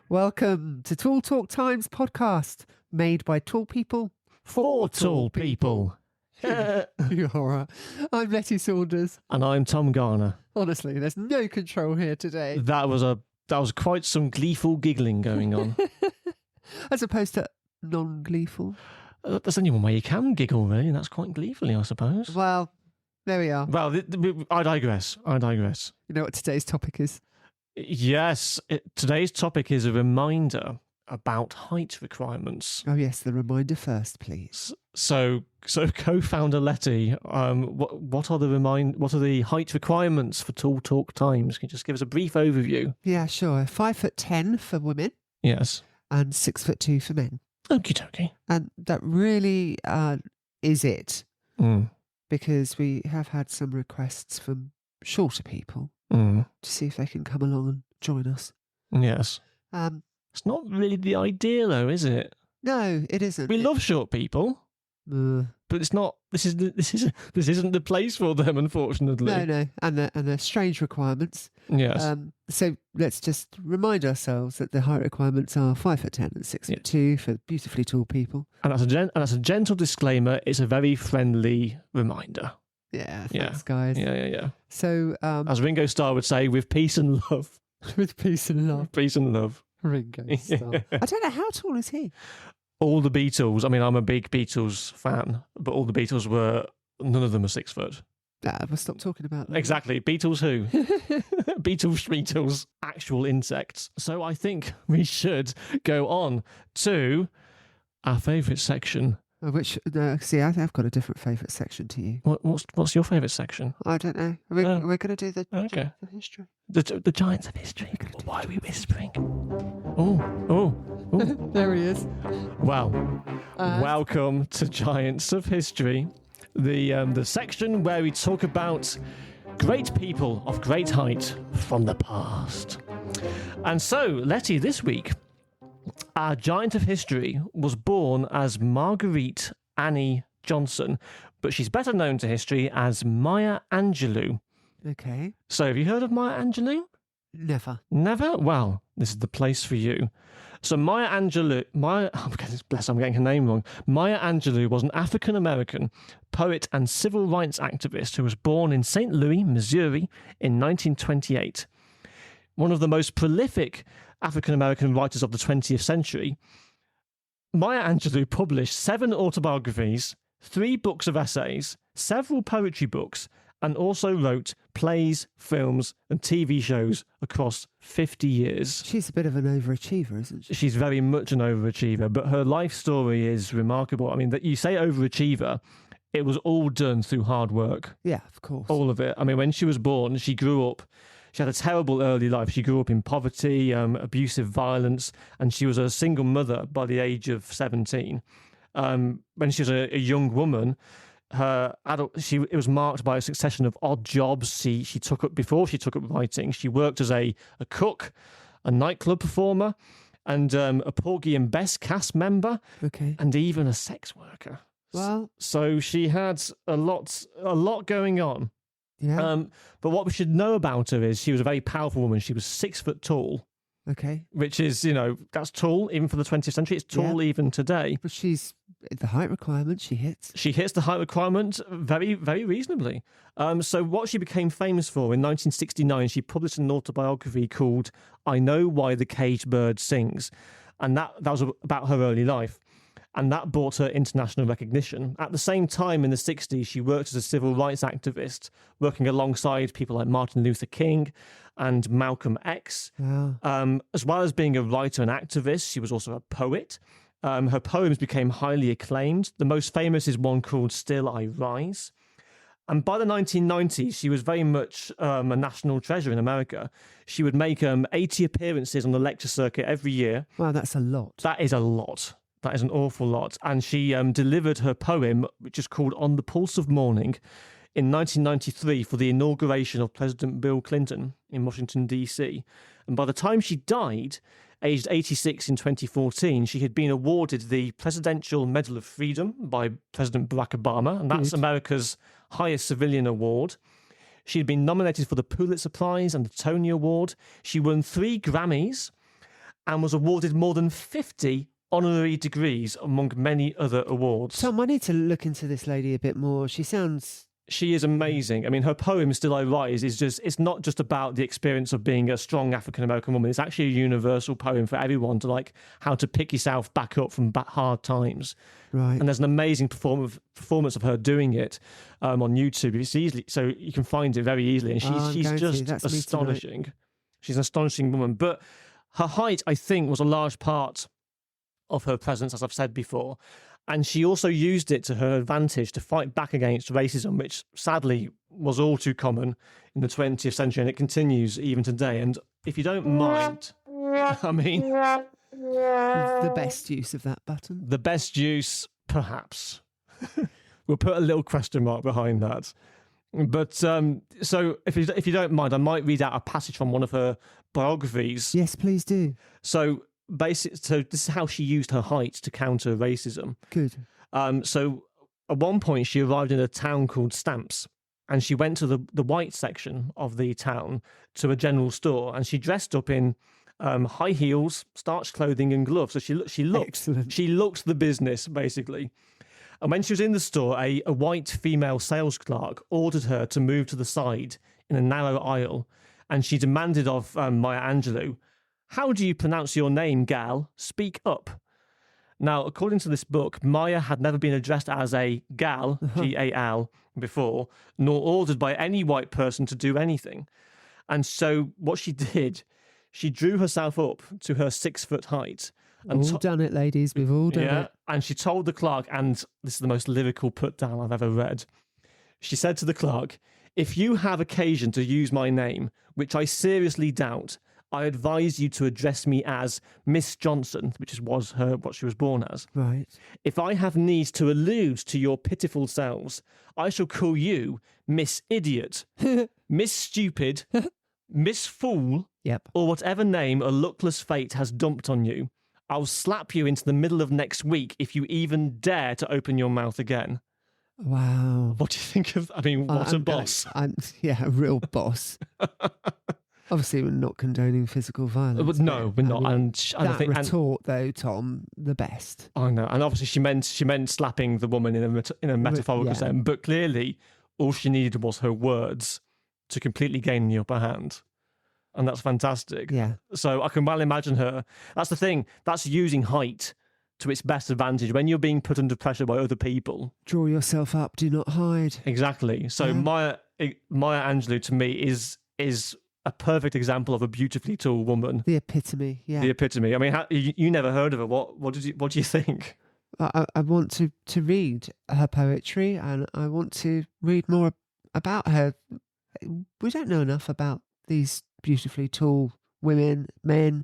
Welcome to Tall Talk Times podcast, made by tall people For tall people. You're all right. I'm Letty Saunders. And I'm Tom Garner. Honestly, there's no control here today. That was quite some gleeful giggling going on. As opposed to non-gleeful. There's only one way you can giggle, really, and that's quite gleefully, I suppose. Well, there we are. Well, I digress. You know what today's topic is? Yes, today's topic is a reminder about height requirements. Oh yes, the reminder first, please. So co-founder Letty, what are the height requirements for Tall Talk Times? Can you just give us a brief overview? Yeah, sure. 5'10" for women. Yes. And 6'2" for men. Okie dokie. And that really is it. Mm. Because we have had some requests from shorter people to see if they can come along and join us. Yes. It's not really the idea, though, is it? No, it isn't. We love short people, but it's not. This isn't the place for them, unfortunately. No, and they're strange requirements. Yes. So let's just remind ourselves that the height requirements are 5'10" and 6'2" for beautifully tall people. And that's a gentle disclaimer. It's a very friendly reminder. Yeah, thanks, guys. Yeah. So, as Ringo Starr would say, with peace and love. With peace and love. Peace and love. Ringo Starr. I don't know, how tall is he? All the Beatles. I mean, I'm a big Beatles fan, but all the Beatles none of them are 6 foot. We'll stop talking about that. Exactly. Beatles who? Beatles, actual insects. So I think we should go on to our favourite section. Which, see, I've got a different favourite section to you. What's your favourite section? I don't know. We're going to do the history. The giants of history. Why are we whispering? Oh. There he is. Well, welcome to Giants of History, the section where we talk about great people of great height from the past. And so, Letty, this week, our giant of history was born as Marguerite Annie Johnson, but she's better known to history as Maya Angelou. Okay. So, have you heard of Maya Angelou? Never. Never? Well, this is the place for you. So Maya Angelou, I'm getting her name wrong. Maya Angelou was an African-American poet and civil rights activist who was born in St. Louis, Missouri in 1928. One of the most prolific African-American writers of the 20th century, Maya Angelou published 7 autobiographies, 3 books of essays, several poetry books, and also wrote plays, films, and TV shows across 50 years. She's a bit of an overachiever, isn't she? She's very much an overachiever, but her life story is remarkable. I mean, that you say overachiever, it was all done through hard work. Yeah, of course. All of it. I mean, when she was born, she had a terrible early life. She grew up in poverty, abusive violence, and she was a single mother by the age of 17. When she was a young woman, it was marked by a succession of odd jobs she took up before she took up writing. She worked as a cook, a nightclub performer, and a Porgy and Bess cast member, and even a sex worker. Well, so she had a lot going on. Yeah. But what we should know about her is she was a very powerful woman. She was 6 foot tall. Okay. Which is, that's tall even for the 20th century. It's tall even today. But she's the height requirement she hits. She hits the height requirement very, very reasonably. So what she became famous for, in 1969, she published an autobiography called I Know Why the Caged Bird Sings. And that was about her early life. And that brought her international recognition. At the same time, in the 60s, she worked as a civil rights activist, working alongside people like Martin Luther King and Malcolm X. Wow. As well as being a writer and activist, she was also a poet. Her poems became highly acclaimed. The most famous is one called Still I Rise. And by the 1990s, she was very much a national treasure in America. She would make 80 appearances on the lecture circuit every year. Wow, that's a lot. That is a lot. That is an awful lot. And she delivered her poem, which is called On the Pulse of Morning, in 1993 for the inauguration of President Bill Clinton in Washington, D.C. And by the time she died, aged 86 in 2014, she had been awarded the Presidential Medal of Freedom by President Barack Obama, and that's America's highest civilian award. She had been nominated for the Pulitzer Prize and the Tony Award. She won 3 Grammys. and was awarded more than 50 honorary degrees among many other awards. Tom, I need to look into this lady a bit more. She is amazing. I mean, her poem "Still I Rise" it's not just about the experience of being a strong African American woman. It's actually a universal poem for everyone, to like how to pick yourself back up from hard times. Right. And there's an amazing performance of her doing it on YouTube. It's easily, so you can find it very easily. And she's just astonishing. She's an astonishing woman. But her height, I think, was a large part of her presence, as I've said before. And she also used it to her advantage to fight back against racism, which sadly was all too common in the 20th century, and it continues even today. And if you don't mind, I mean... The best use of that button? The best use, perhaps. We'll put a little question mark behind that. But so if you don't mind, I might read out a passage from one of her biographies. Yes, please do. So this is how she used her height to counter racism. Good. So at one point she arrived in a town called Stamps, and she went to the white section of the town to a general store, and she dressed up in high heels, starched clothing, and gloves. So she looked Excellent. She looked the business, basically. And when she was in the store, a white female sales clerk ordered her to move to the side in a narrow aisle, and she demanded of Maya Angelou, "How do you pronounce your name, gal? Speak up." Now, according to this book, Maya had never been addressed as a gal, G-A-L, before, nor ordered by any white person to do anything. And so what she did, she drew herself up to her 6-foot height. And all done it, ladies. We've all done it. And she told the clerk, and this is the most lyrical put down I've ever read. She said to the clerk, "If you have occasion to use my name, which I seriously doubt, I advise you to address me as Miss Johnson," which was what she was born as. Right. "If I have need to allude to your pitiful selves, I shall call you Miss Idiot, Miss Stupid, Miss Fool, Yep. or whatever name a luckless fate has dumped on you. I'll slap you into the middle of next week if you even dare to open your mouth again." Wow. What do you think of... I mean, what a boss. A real boss. Obviously, we're not condoning physical violence. No, we're not. I mean, And that retort, though, Tom, the best. I know. And obviously she meant slapping the woman in a metaphorical sense. But clearly, all she needed was her words to completely gain the upper hand. And that's fantastic. Yeah. So I can well imagine her. That's the thing. That's using height to its best advantage when you're being put under pressure by other people. Draw yourself up, do not hide. Exactly. So Maya Angelou, to me, is a perfect example of a beautifully tall woman. The epitome, yeah. The epitome. I mean, you never heard of her. What do you think? I want to read her poetry, and I want to read more about her. We don't know enough about these beautifully tall women, men,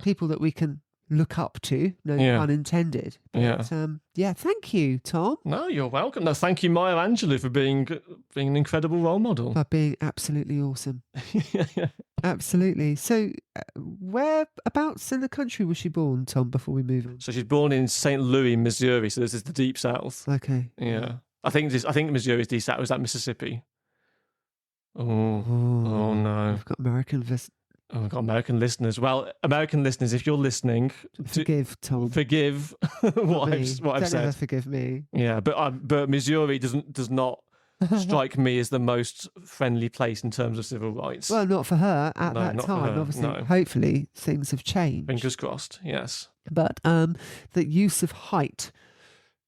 people that we can look up to, no pun intended. But, thank you, Tom. No, you're welcome. No, thank you, Maya Angelou, for being an incredible role model. For being absolutely awesome. Absolutely. So, whereabouts in the country was she born, Tom, before we move on? So she's born in St. Louis, Missouri, so this is the deep south. Okay. Yeah. I think Missouri is deep south. Was that Mississippi? Oh no. We've got American we've got American listeners. Well, American listeners, if you're listening, forgive Tom. Forgive what I've Don't said. ever forgive me. Yeah, but Missouri does not strike me as the most friendly place in terms of civil rights. Well, not for her at that time. Obviously, hopefully things have changed. Fingers crossed. Yes. But the use of height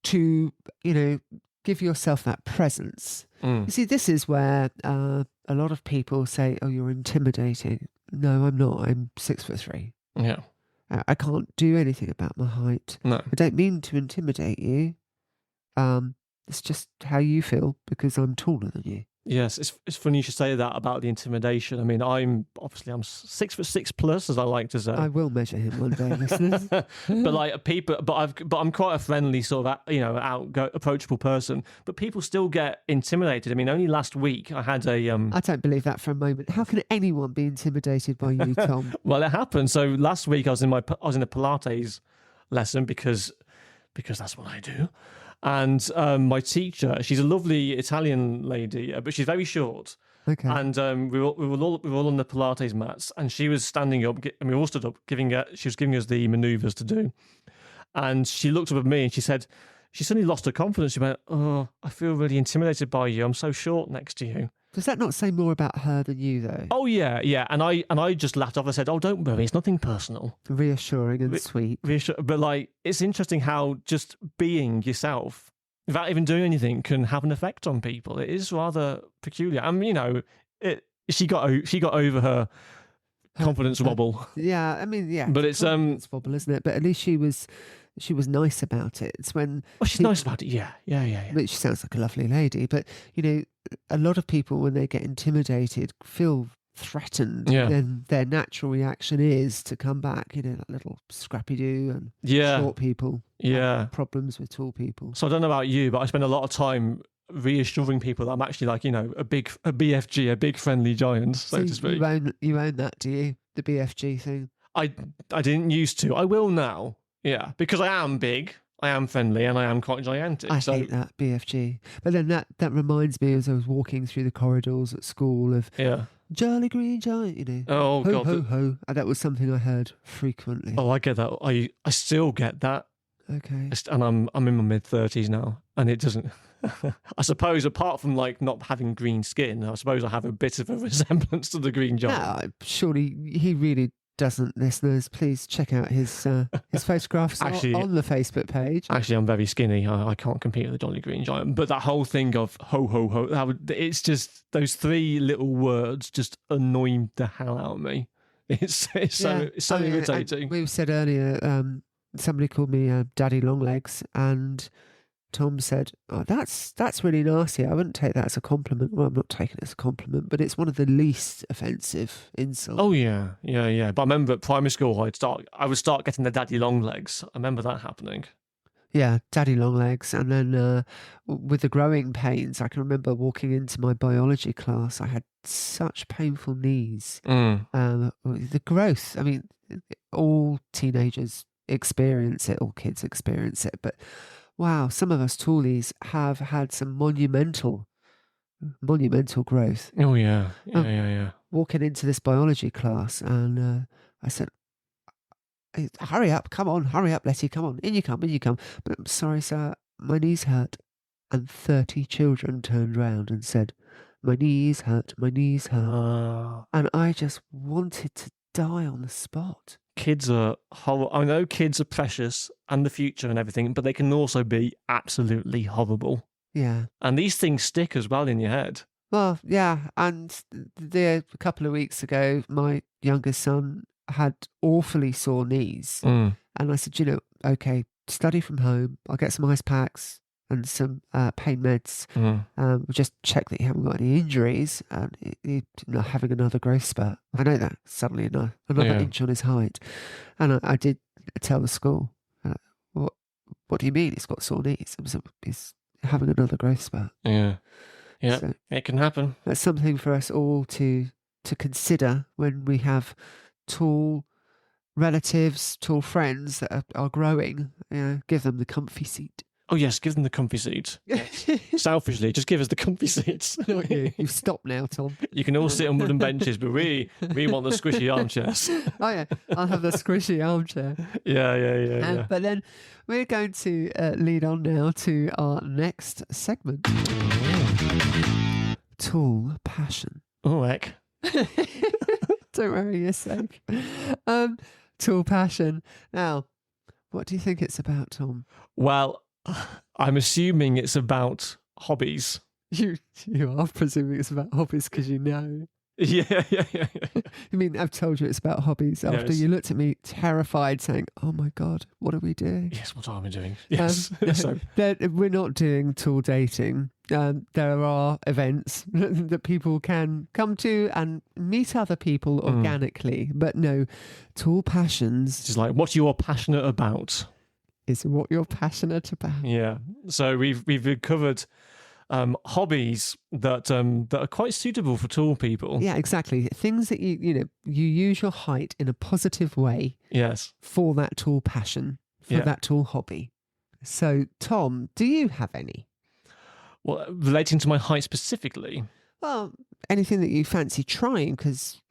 to give yourself that presence. You see, this is where a lot of people say, "Oh, you're intimidating." No, I'm not. I'm 6'3". Yeah. I can't do anything about my height. No. I don't mean to intimidate you. It's just how you feel because I'm taller than you. Yes, it's funny you should say that about the intimidation. I mean, I'm 6'6" plus, as I like to say. I will measure him one day, listeners. but I'm quite a friendly sort of approachable person. But people still get intimidated. I mean, only last week I had a. I don't believe that for a moment. How can anyone be intimidated by you, Tom? Well, it happened. So last week I was in a Pilates lesson because that's what I do. And my teacher, she's a lovely Italian lady, but she's very short. Okay. And we were all on the Pilates mats, and she was standing up, and we all stood up, she was giving us the manoeuvres to do. And she looked up at me and she said, she suddenly lost her confidence. She went, "Oh, I feel really intimidated by you. I'm so short next to you." Does that not say more about her than you, though? Oh yeah, yeah. And I just laughed off. I said, "Oh, don't worry, it's nothing personal." Reassuring and sweet. But like, it's interesting how just being yourself without even doing anything can have an effect on people. It is rather peculiar. And she got over her confidence wobble. Yeah, I mean, yeah. But it's wobble, isn't it? But at least she was nice about it. It's when she's nice about it. Yeah. But she sounds like a lovely lady. But a lot of people, when they get intimidated, feel threatened. Yeah. Then their natural reaction is to come back. Like little scrappy doo and short people. Yeah. Problems with tall people. So I don't know about you, but I spend a lot of time reassuring people that I'm actually like, a BFG, a big friendly giant, so to speak. You own that, do you? The BFG thing? I didn't used to. I will now. Yeah, because I am big, I am friendly, and I am quite gigantic. I hate that, BFG. But then that reminds me, as I was walking through the corridors at school, of Jolly Green Giant, Oh, ho, God. Ho, ho. And that was something I heard frequently. Oh, I get that. I still get that. Okay. And I'm in my mid-30s now, and it doesn't... I suppose, apart from like not having green skin, I suppose I have a bit of a resemblance to the Green Giant. No, surely he really doesn't, listeners. Please check out his photographs on the Facebook page. Actually, I'm very skinny. I can't compete with the Jolly Green Giant. But that whole thing of ho, ho, ho, it's just, those three little words just annoy the hell out of me. It's so irritating. We said earlier, somebody called me Daddy Longlegs, and Tom said, "Oh, that's really nasty. I wouldn't take that as a compliment." Well, I'm not taking it as a compliment, but it's one of the least offensive insults. Oh yeah. But I remember at primary school, I would start getting the daddy long legs. I remember that happening. Yeah, daddy long legs. And then with the growing pains, I can remember walking into my biology class. I had such painful knees. The growth. I mean, all teenagers experience it, all kids experience it, but wow, some of us tallies have had some monumental growth. Oh yeah. Walking into this biology class, and I said, "Hurry up, come on, hurry up, Letty, come on, in you come. But I'm sorry, sir, my knees hurt." And 30 children turned round and said, "My knees hurt, my knees hurt." And I just wanted to die on the spot. Kids are horrible. I know kids are precious and the future and everything, but they can also be absolutely horrible. Yeah. And these things stick as well in your head. Well, yeah. And a couple of weeks ago, my youngest son had awfully sore knees. And I said, okay, study from home. I'll get some ice packs and some pain meds. We'll just check that you haven't got any injuries, and you're not having another growth spurt. I know that, suddenly another inch on his height. And I did tell the school, what do you mean he's got sore knees? He's having another growth spurt. Yeah, so it can happen. That's something for us all to consider when we have tall relatives, tall friends that are growing. Give them the comfy seat. Oh yes, give them the comfy seats. Selfishly, just give us the comfy seats. Not you. You've stopped now, Tom. You can all sit on wooden benches, but we want the squishy armchairs. Oh yeah, I'll have the squishy armchair. Yeah. But then we're going to lead on now to our next segment. Tall passion. Oh heck. Don't worry, you're safe. Tall passion. Now, what do you think it's about, Tom? Well, I'm assuming it's about hobbies. You are presuming it's about hobbies because you know. Yeah. You mean I've told you it's about hobbies after you looked at me terrified saying, "Oh my God, what are we doing?" Yes, what are we doing? Yes. We're not doing tall dating. There are events that people can come to and meet other people organically. But no, tall passions. It's like what you're passionate about. Is what you're passionate about. Yeah. So we've covered hobbies that are quite suitable for tall people. Yeah, exactly. Things that you use your height in a positive way. Yes. For that tall passion, for that tall hobby. So, Tom, do you have any? Well, relating to my height specifically. Well, anything that you fancy trying, because,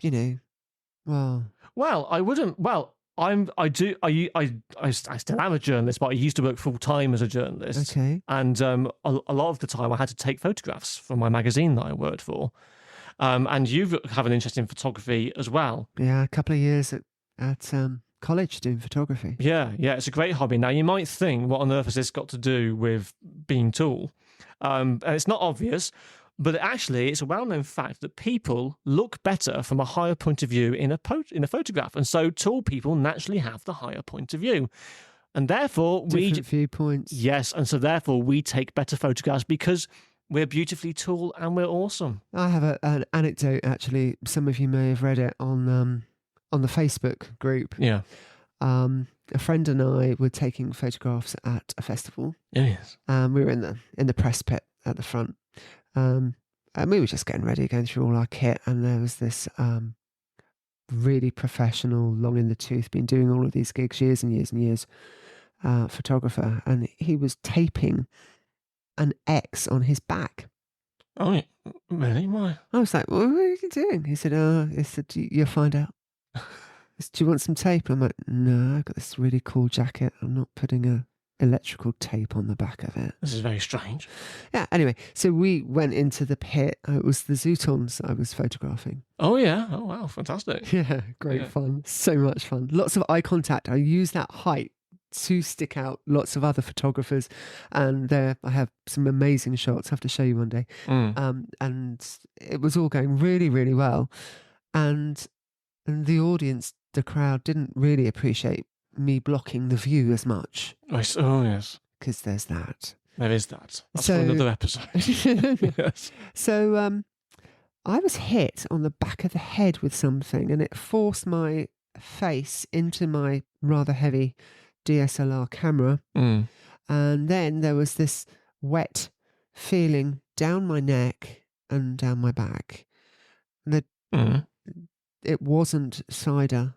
Well, I wouldn't. Well, I do. I still am a journalist, but I used to work full time as a journalist. okay. And a lot of the time, I had to take photographs from my magazine that I worked for. And you have an interest in photography as well. Yeah, a couple of years at college doing photography. Yeah, it's a great hobby. Now, you might think, what on earth has this got to do with being tall? And it's not obvious, but actually, it's a well-known fact that people look better from a higher point of view in a photograph, and so tall people naturally have the higher point of view, and therefore Different viewpoints. Yes, and so therefore we take better photographs because we're beautifully tall and we're awesome. I have an anecdote, actually. Some of you may have read it on the Facebook group. Yeah. A friend and I were taking photographs at a festival. Yes. We were in the press pit at the front. And we were just getting ready, going through all our kit, and there was this really professional, long in the tooth, been doing all of these gigs years and years and years, photographer, and he was taping an X on his back. Oh, really? Why? I was like, "What are you doing?" He said, "You'll find out." Do you want some tape? I'm like, "No, I've got this really cool jacket. I'm not putting a electrical tape on the back of it." This is very strange. Yeah, anyway, so we went into the pit. It was the Zootons I was photographing. Oh, yeah. Oh, wow. Fantastic. Yeah, great fun. So much fun. Lots of eye contact. I use that height to stick out lots of other photographers. And there I have some amazing shots I have to show you one day. And it was all going really, really well. And the audience, the crowd, didn't really appreciate me blocking the view as much. Oh, yes. Because there's that. There is that. That's for another episode. Yes. So I was hit on the back of the head with something, and it forced my face into my rather heavy DSLR camera. Mm. And then there was this wet feeling down my neck and down my back. It wasn't cider.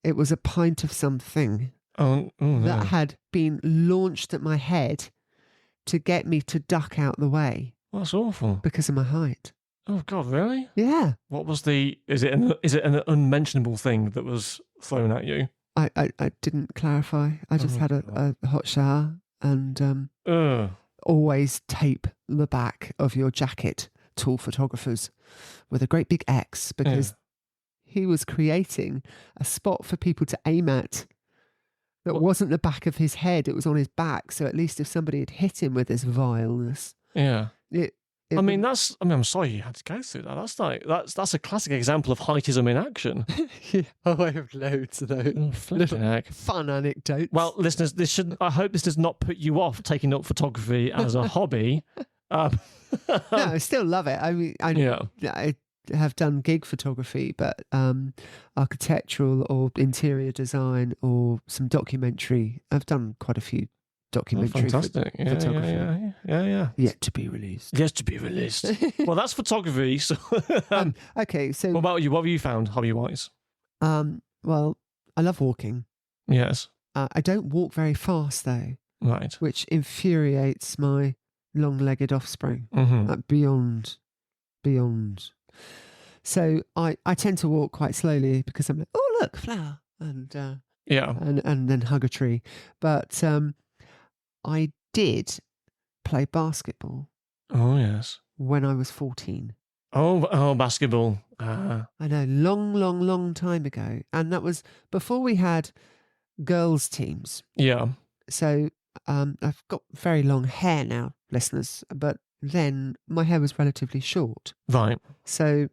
It was a pint of something that had been launched at my head to get me to duck out the way. That's awful. Because of my height. Oh, God, really? Yeah. What was is it an unmentionable thing that was thrown at you? I didn't clarify. I just had a hot shower, and always tape the back of your jacket, tall photographers, with a great big X, because he was creating a spot for people to aim at that wasn't the back of his head, it was on his back. So at least if somebody had hit him with this vileness, I'm sorry you had to go through that. That's a classic example of heightism in action. I have loads of those little fun anecdotes. Well, listeners, I hope this does not put you off taking up photography as a hobby. No, I still love it. I mean, I have done gig photography, but architectural or interior design or some documentary. I've done quite a few documentary photography. Yeah. Yet to be released. Well, that's photography. So, okay. So, what about you? What have you found hobby-wise? Well, I love walking. Yes. I don't walk very fast though. Right. Which infuriates my long-legged offspring. Beyond. So I tend to walk quite slowly because I'm like, oh look, flower, and then hug a tree. But I did play basketball. Oh yes. When I was 14. Oh, basketball. I know, long time ago, and that was before we had girls' teams. Yeah. So I've got very long hair now, listeners, but then my hair was relatively short. Right. So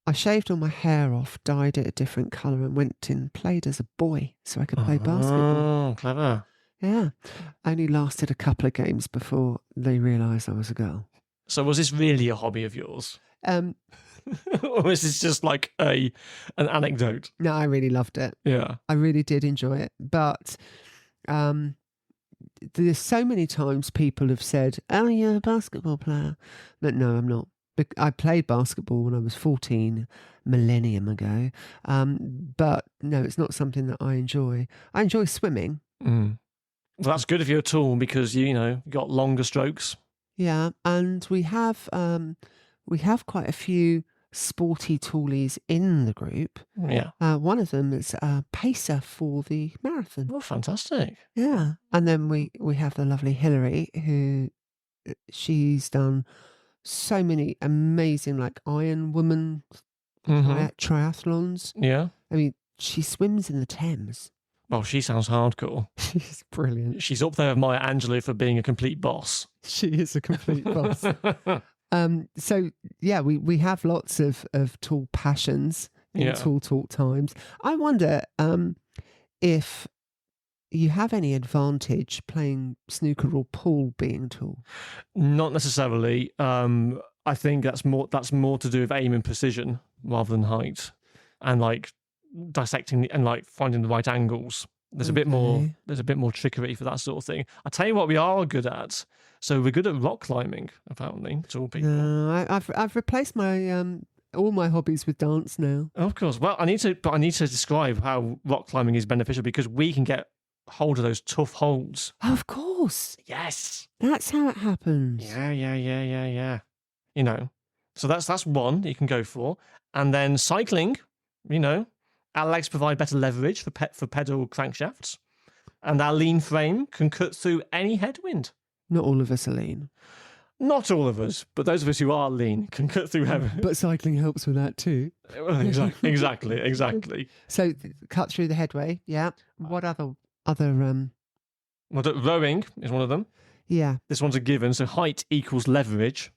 I shaved all my hair off, dyed it a different colour, and went and played as a boy so I could play basketball. Oh, clever. Yeah. I only lasted a couple of games before they realised I was a girl. So was this really a hobby of yours? Or is this just like an anecdote? No, I really loved it. Yeah. I really did enjoy it. But there's so many times people have said, oh, you're a basketball player. But no, I'm not. I played basketball when I was 14, millennium ago. But no, it's not something that I enjoy. I enjoy swimming. Well, that's good if you're tall because, you got longer strokes. Yeah, and we have we have quite a few sporty toolies in the group. Yeah. One of them is a pacer for the marathon. Oh, fantastic. Yeah. And then we have the lovely Hillary, who she's done so many amazing, like Iron Woman triathlons. Yeah. I mean, she swims in the Thames. Oh, she sounds hardcore. She's brilliant. She's up there with Maya Angelou for being a complete boss. She is a complete boss. So yeah, we have lots of tall passions in Tall Talk Times. I wonder if you have any advantage playing snooker or pool being tall. Not necessarily. I think that's more to do with aim and precision rather than height, and like dissecting and like finding the right angles. There's a bit more trickery for that sort of thing. I tell you what, we are good at. So we're good at rock climbing, apparently, tall people. No, I've replaced my all my hobbies with dance now. Of course. Well, I need to describe how rock climbing is beneficial, because we can get hold of those tough holds. Of course. Yes. That's how it happens. Yeah. You know, so that's one you can go for. And then cycling, you know, our legs provide better leverage for pedal crankshafts, and our lean frame can cut through any headwind. Not all of us are lean. Not all of us, but those of us who are lean can cut through headwind. But cycling helps with that too. Exactly. So cut through the headway. Yeah. What other? Well, rowing is one of them. Yeah. This one's a given. So height equals leverage.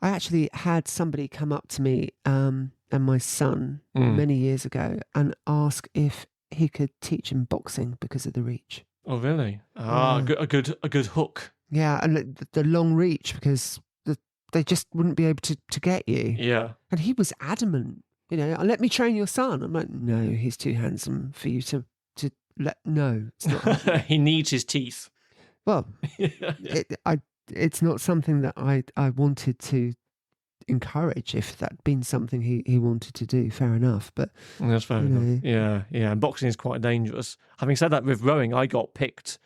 I actually had somebody come up to me and my son many years ago and ask if he could teach him boxing because of the reach. Oh, really? A good hook. Yeah, and the long reach, because they just wouldn't be able to get you. Yeah. And he was adamant, you know, let me train your son. I'm like, no, he's too handsome for you to let. No, it's not. He needs his teeth. Well, it's not something that I wanted to encourage. If that'd been something he wanted to do, fair enough. But that's fair enough. Yeah. And boxing is quite dangerous. Having said that, with rowing, I got picked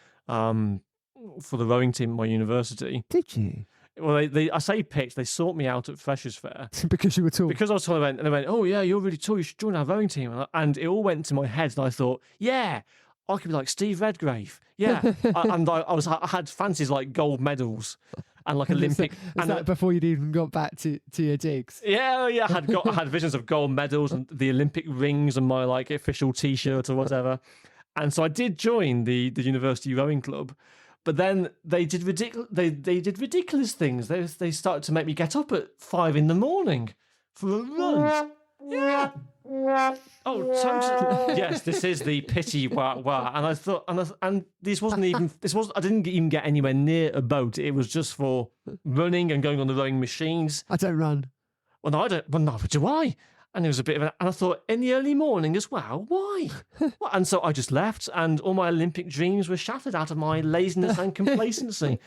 for the rowing team at my university. Did you? Well, I say picked. They sought me out at Freshers' Fair because you were tall. Because I was tall, and they went, "Oh yeah, you're really tall. You should join our rowing team." And it all went to my head, and I thought, "Yeah, I could be like Steve Redgrave." Yeah, I had fancies like gold medals and like Olympic. Was that before you'd even got back to your digs? Yeah. I had visions of gold medals and the Olympic rings and my like official T-shirt or whatever. And so I did join the university rowing club. But then they did ridiculous things. They started to make me get up at 5 a.m. for a run. Yeah. Oh, totally. Yes, this is the pity wah. And I thought, and this wasn't. I didn't even get anywhere near a boat. It was just for running and going on the rowing machines. I don't run. Well, no, I don't. Well, neither do I. And it was a bit of an... And I thought, in the early morning as well, why? And so I just left, and all my Olympic dreams were shattered out of my laziness and complacency.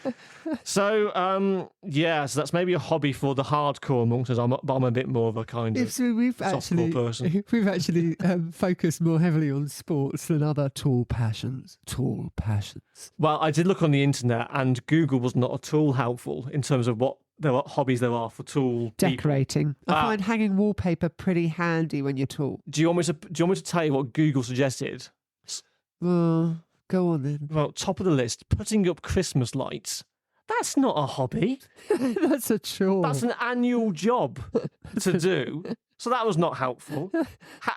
So, so that's maybe a hobby for the hardcore amongst us, but I'm a bit more of a kind of softcore person. We've actually focused more heavily on sports than other tall passions. Well, I did look on the internet, and Google was not at all helpful in terms of what hobbies there are for tall decorating. People. I find hanging wallpaper pretty handy when you're tall. Do you want me to tell you what Google suggested? Well, go on then. Well, top of the list, putting up Christmas lights. That's not a hobby. That's a chore. That's an annual job to do. So that was not helpful.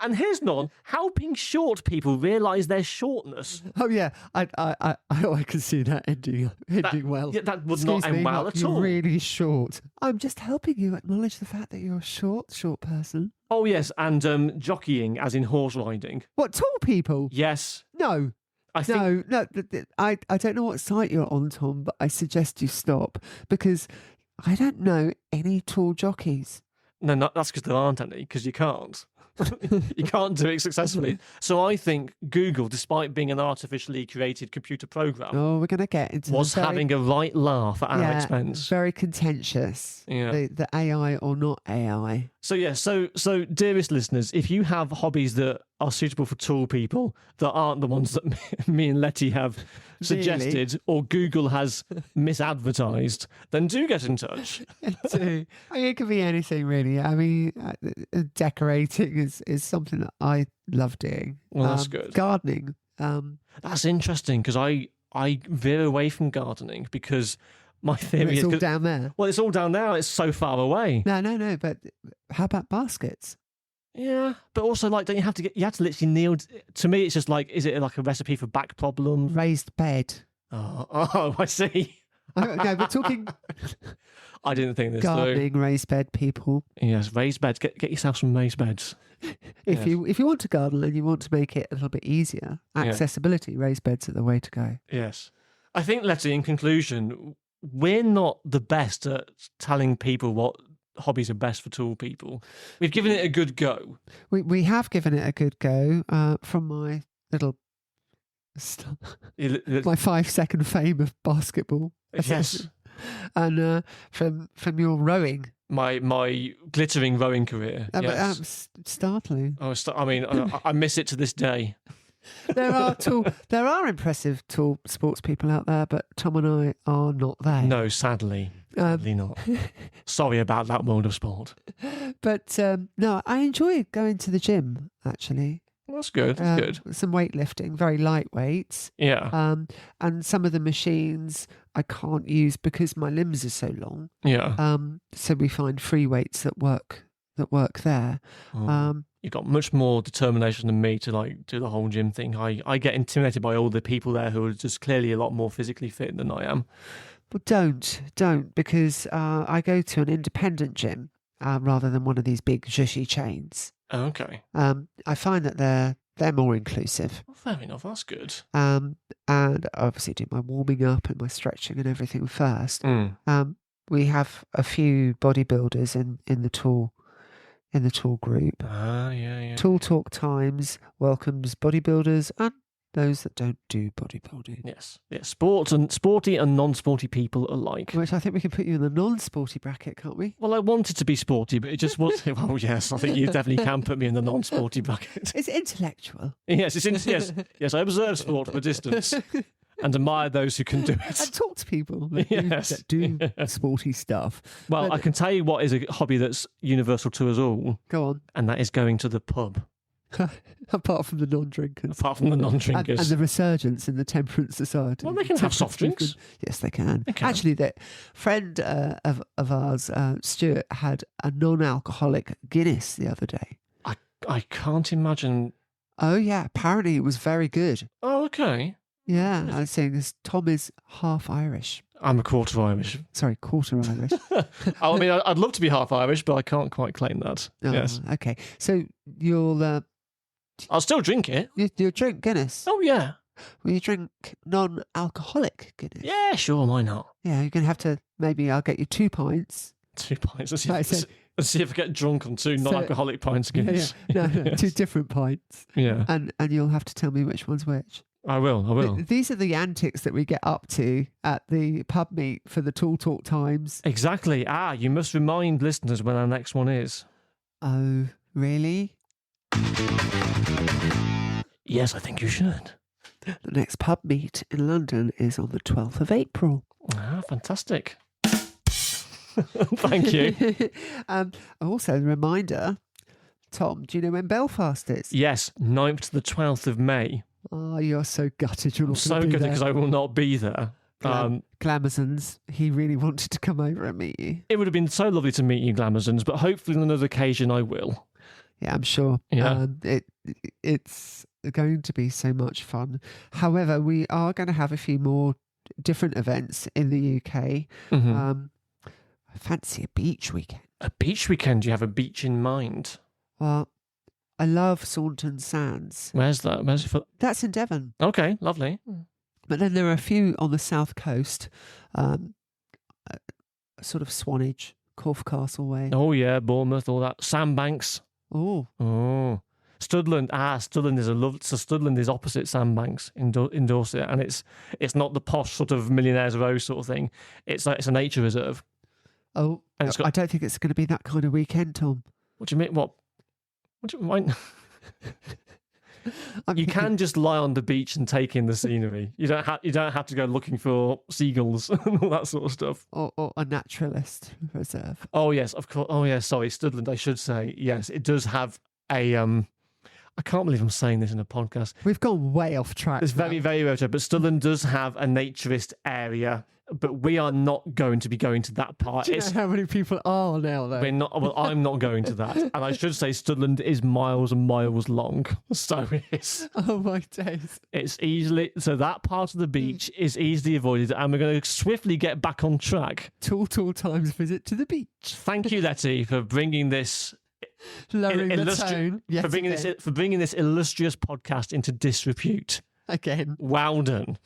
And here's none: helping short people realise their shortness. Oh yeah, I can see that ending well. Yeah, that would not end well at all. You're really short. I'm just helping you acknowledge the fact that you're a short person. Oh yes, and jockeying, as in horse riding. What, tall people? Yes. No. I don't know what site you're on, Tom, but I suggest you stop, because I don't know any tall jockeys. No, that's because there aren't any, because you can't. You can't do it successfully. So I think Google, despite being an artificially created computer program, we're going to get into was having a right laugh at our expense. Very contentious. Yeah. The AI or not AI. So dearest listeners, if you have hobbies that are suitable for tall people that aren't the ones that me and Letty have suggested or Google has misadvertised, then do get in touch. I mean, it could be anything really. I mean, decorating is something that I love doing. Well, that's good. Gardening. That's interesting because I veer away from gardening because my theory It's is all down there. well, it's all down there. It's so far away. No. But how about baskets? Yeah, but also like, don't you have to get? You have to literally kneel. To me, it's just like, is it like a recipe for back problems? Raised bed. Oh, I see. No, we're talking I didn't think this through. gardening, raised bed people. Yes, raised beds. Get yourself some raised beds. If you want to garden and you want to make it a little bit easier, accessibility, raised beds are the way to go. Yes. I think, Letty, in conclusion, we're not the best at telling people what hobbies are best for tall people. We've given it a good go. We have given it a good go from my little my 5-second fame of basketball. Yes. And from your rowing. My glittering rowing career. Yes. Startling. I miss it to this day. There are impressive tall sports people out there, but Tom and I are not there. No, sadly not. Sorry about that world of sport. But no, I enjoy going to the gym, actually. That's good. That's good. Some weightlifting, very lightweight. Yeah. And some of the machines I can't use because my limbs are so long. Yeah. So we find free weights that work there. You've got much more determination than me to like do the whole gym thing. I get intimidated by all the people there who are just clearly a lot more physically fit than I am. But don't, because I go to an independent gym rather than one of these big zhushy chains. Okay. I find that they're more inclusive. Well, fair enough. That's good. And I obviously do my warming up and my stretching and everything first. We have a few bodybuilders in the tall group. Yeah. Tall Talk Times welcomes bodybuilders and those that don't do bodybuilding. Yes. Sporty and non-sporty people alike. Which I think we can put you in the non-sporty bracket, can't we? Well, I wanted to be sporty, but it just wasn't. Well, yes, I think you definitely can put me in the non-sporty bracket. It's intellectual. Yes, yes. I observe sport from a distance and admire those who can do it. And talk to people that do sporty stuff. Well, I can tell you what is a hobby that's universal to us all. Go on. And that is going to the pub. Apart from the non-drinkers. And the resurgence in the temperance society. Well, they can have soft drinks. Yes, they can. Actually, the friend of ours, Stuart, had a non-alcoholic Guinness the other day. I can't imagine. Oh, yeah. Apparently, it was very good. Oh, okay. Yeah, I was saying this. Tom is half Irish. I'm a quarter Irish. Sorry, quarter Irish. I mean, I'd love to be half Irish, but I can't quite claim that. Oh, yes. Okay. So I'll still drink it. You drink Guinness? Oh, yeah. Will you drink non-alcoholic Guinness? Yeah, sure. Why not? Yeah, you're going to have to, maybe I'll get you 2 pints. 2 pints. Let's see if I get drunk on 2 non-alcoholic pints of Guinness. Yeah. No, 2 different pints. Yeah. And you'll have to tell me which one's which. I will. These are the antics that we get up to at the pub meet for the Tall Talk Times. Exactly. You must remind listeners when our next one is. Oh, really? Yes, I think you should. The next pub meet in London is on the 12th of April. Fantastic. Thank you. Also, a reminder, Tom, do you know when Belfast is? Yes, 9th to the 12th of May. Oh, you're so gutted. You're not so gutted because I will not be there. Glamazons, he really wanted to come over and meet you. It would have been so lovely to meet you, Glamazons, but hopefully on another occasion I will. Yeah, I'm sure. Yeah. It's going to be so much fun. However, we are going to have a few more different events in the UK. Mm-hmm. I fancy a beach weekend. A beach weekend? Do you have a beach in mind? Well, I love Saunton Sands. Where's that? Where's it for? That's in Devon. Okay, lovely. But then there are a few on the south coast, sort of Swanage, Corfe Castle way. Oh yeah, Bournemouth, all that. Sandbanks. Oh. Studland. Studland is so Studland is opposite Sandbanks in Dorset, and it's not the posh sort of Millionaires Row sort of thing. It's a nature reserve. Oh, and I don't think it's going to be that kind of weekend, Tom. What do you mean? What do you mean? You can just lie on the beach and take in the scenery. You don't have to go looking for seagulls and all that sort of stuff. Or a naturalist reserve. Oh yes, of course. Oh yes, sorry, Studland. I should say yes. It does have a. I can't believe I'm saying this in a podcast. We've gone way off track. It's very, very retro, but Studland does have a naturist area, but we are not going to be going to that part. Do you know how many people are now, though? We're not. Well, I'm not going to that, and I should say Studland is miles and miles long, so it's. Oh my days! It's easily so that part of the beach is easily avoided, and we're going to swiftly get back on track. Tall times visit to the beach. Thank you, Letty, for bringing this. Lowering the tone. For bringing this illustrious podcast into disrepute. Again. Well done.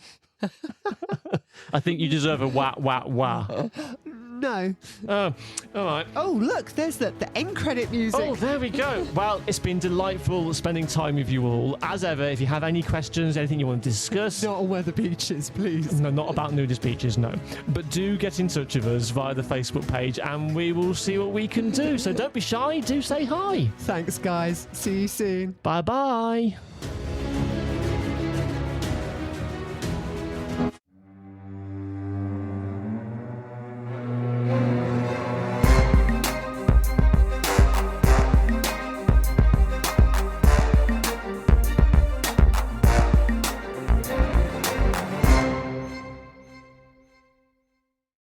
I think you deserve a wah, wah, wah. No. Oh, all right. Oh, look, there's the end credit music. Oh, there we go. Well, it's been delightful spending time with you all. As ever, if you have any questions, anything you want to discuss. Not on where the beach is, please. No, not about nudist beaches, no. But do get in touch with us via the Facebook page and we will see what we can do. So don't be shy, do say hi. Thanks, guys. See you soon. Bye-bye.